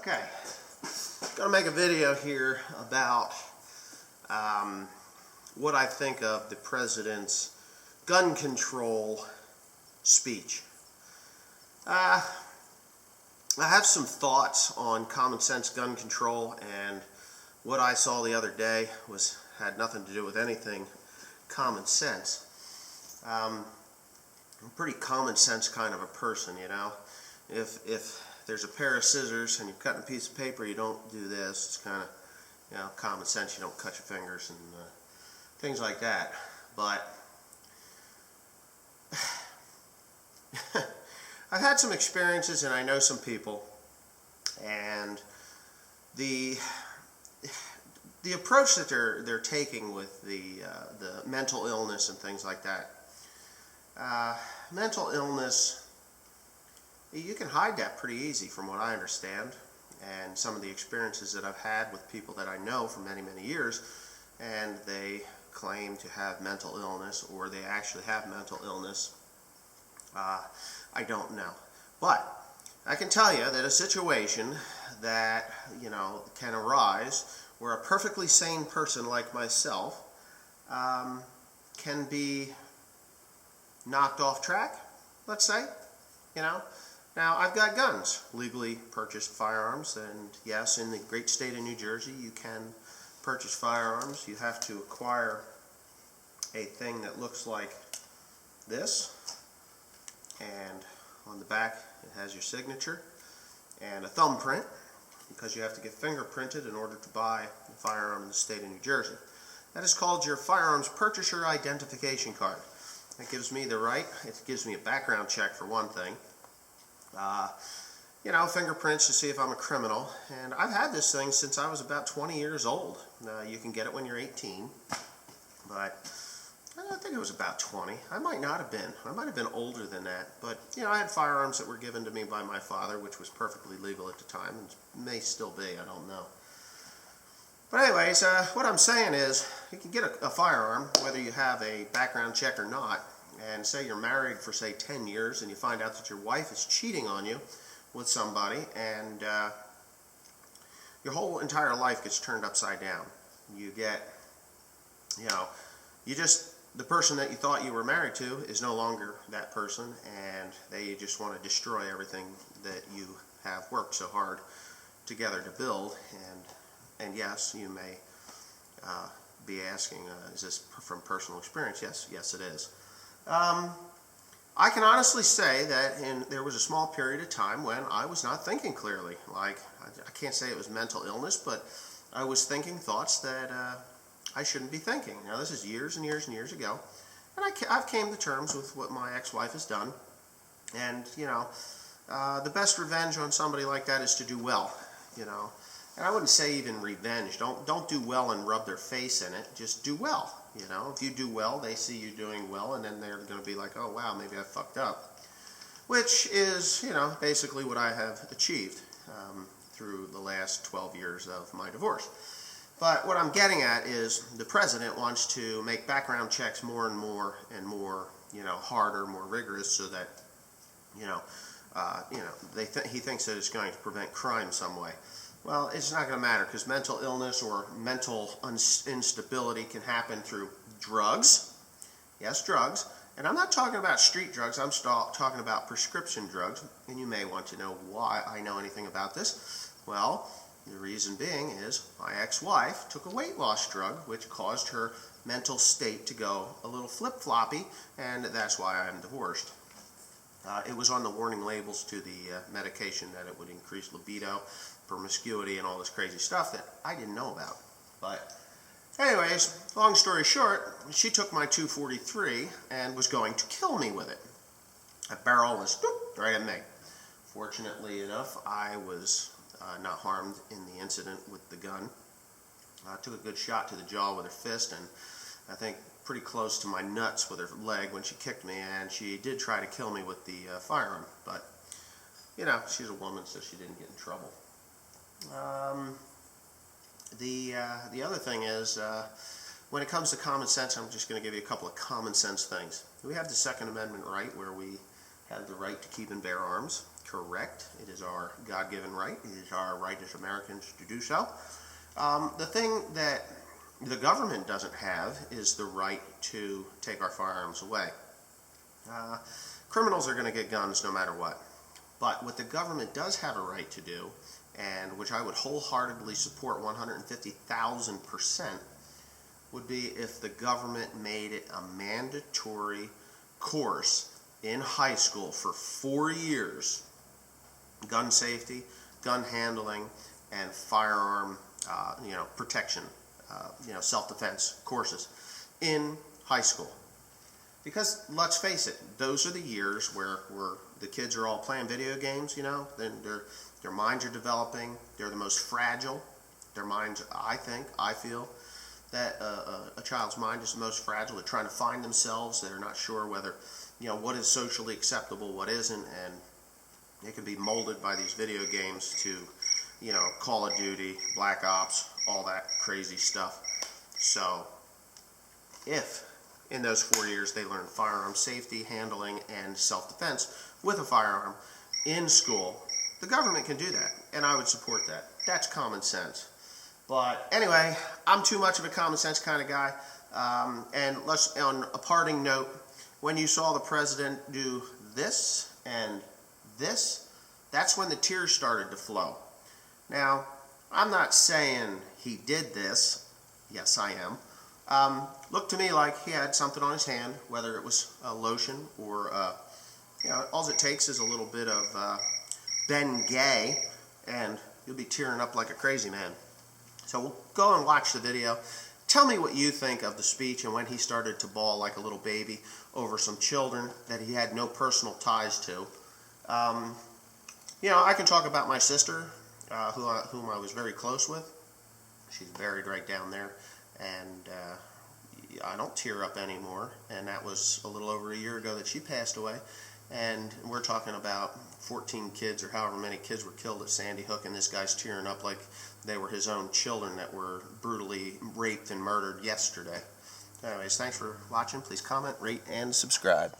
Okay, going to make a video here about what I think of the president's gun control speech. I have some thoughts on common sense gun control, and what I saw the other day had nothing to do with anything common sense. I'm a pretty common sense kind of a person, you know. If there's a pair of scissors and you're cutting a piece of paper, you don't do this. It's kind of, you know, common sense. You don't cut your fingers and things like that. But I've had some experiences, and I know some people, and the approach that they're taking with the mental illness and things like that. Mental illness, you can hide that pretty easy from what I understand, and some of the experiences that I've had with people that I know for many, many years, and they claim to have mental illness, or they actually have mental illness. I don't know. But I can tell you that a situation that, you know, can arise where a perfectly sane person like myself can be knocked off track, let's say, you know. Now, I've got guns, legally purchased firearms, and yes, in the great state of New Jersey, you can purchase firearms. You have to acquire a thing that looks like this, and on the back it has your signature and a thumbprint, because you have to get fingerprinted in order to buy a firearm in the state of New Jersey. That is called your firearms purchaser identification card. That gives me the right. It gives me a background check for one thing. You know, fingerprints to see if I'm a criminal. And I've had this thing since I was about 20 years old. You can get it when you're 18, but I think it was about 20. I might not have been. I might have been older than that. But, you know, I had firearms that were given to me by my father, which was perfectly legal at the time, and may still be, I don't know. But anyways, what I'm saying is, you can get a firearm, whether you have a background check or not, and say you're married for, say, 10 years, and you find out that your wife is cheating on you with somebody, and your whole entire life gets turned upside down. You get, you know, the person that you thought you were married to is no longer that person, and they just want to destroy everything that you have worked so hard together to build. And yes, you may be asking, is this from personal experience? Yes, it is. I can honestly say that there was a small period of time when I was not thinking clearly. Like, I can't say it was mental illness, but I was thinking thoughts that I shouldn't be thinking. Now, this is years and years and years ago, and I've came to terms with what my ex-wife has done. And, you know, the best revenge on somebody like that is to do well, you know. And I wouldn't say even revenge. Don't do well and rub their face in it. Just do well. You know, if you do well, they see you doing well, and then they're going to be like, oh, wow, maybe I fucked up. Which is, you know, basically what I have achieved through the last 12 years of my divorce. But what I'm getting at is the president wants to make background checks more and more and more, you know, harder, more rigorous, so that, you know, he thinks that it's going to prevent crime some way. Well, it's not going to matter, because mental illness or mental instability can happen through drugs. Yes, drugs. And I'm not talking about street drugs. I'm talking about prescription drugs. And you may want to know why I know anything about this. Well, the reason being is my ex-wife took a weight loss drug, which caused her mental state to go a little flip-floppy, and that's why I'm divorced. It was on the warning labels to the medication that it would increase libido, promiscuity, and all this crazy stuff that I didn't know about. But anyways, long story short, she took my .243 and was going to kill me with it. That barrel was right at me. Fortunately enough, I was not harmed in the incident with the gun. I took a good shot to the jaw with her fist, and I think pretty close to my nuts with her leg when she kicked me, and she did try to kill me with the firearm, but, you know, she's a woman, so she didn't get in trouble. The other thing is, when it comes to common sense, I'm just going to give you a couple of common sense things. We have the Second Amendment right, where we have the right to keep and bear arms. correct. It is our God-given right. It is our right as Americans to do so. The thing that the government doesn't have is the right to take our firearms away. Criminals are going to get guns no matter what. But what the government does have a right to do, and which I would wholeheartedly support 150,000%, would be if the government made it a mandatory course in high school for 4 years. Gun safety, gun handling, and firearm protection, self-defense courses in high school. Because let's face it, those are the years where the kids are all playing video games, then their minds are developing, they're the most fragile. Their minds, I feel, that a child's mind is the most fragile. They're trying to find themselves. They're not sure whether, what is socially acceptable, what isn't, and they can be molded by these video games to, Call of Duty, Black Ops, all that crazy stuff. So, if in those 4 years they learn firearm safety, handling, and self-defense with a firearm in school, the government can do that, and I would support that. That's common sense. But anyway, I'm too much of a common sense kind of guy. And let's, on a parting note, when you saw the president do this and this, that's when the tears started to flow. Now, I'm not saying he did this. Yes, I am. Looked to me like he had something on his hand, whether it was a lotion or, all it takes is a little bit of Bengay, and you'll be tearing up like a crazy man. So we'll go and watch the video. Tell me what you think of the speech and when he started to bawl like a little baby over some children that he had no personal ties to. I can talk about my sister, whom I was very close with. She's buried right down there, and I don't tear up anymore, and that was a little over a year ago that she passed away. And we're talking about 14 kids or however many kids were killed at Sandy Hook, and this guy's tearing up like they were his own children that were brutally raped and murdered yesterday. Anyways, thanks for watching. Please comment, rate, and subscribe.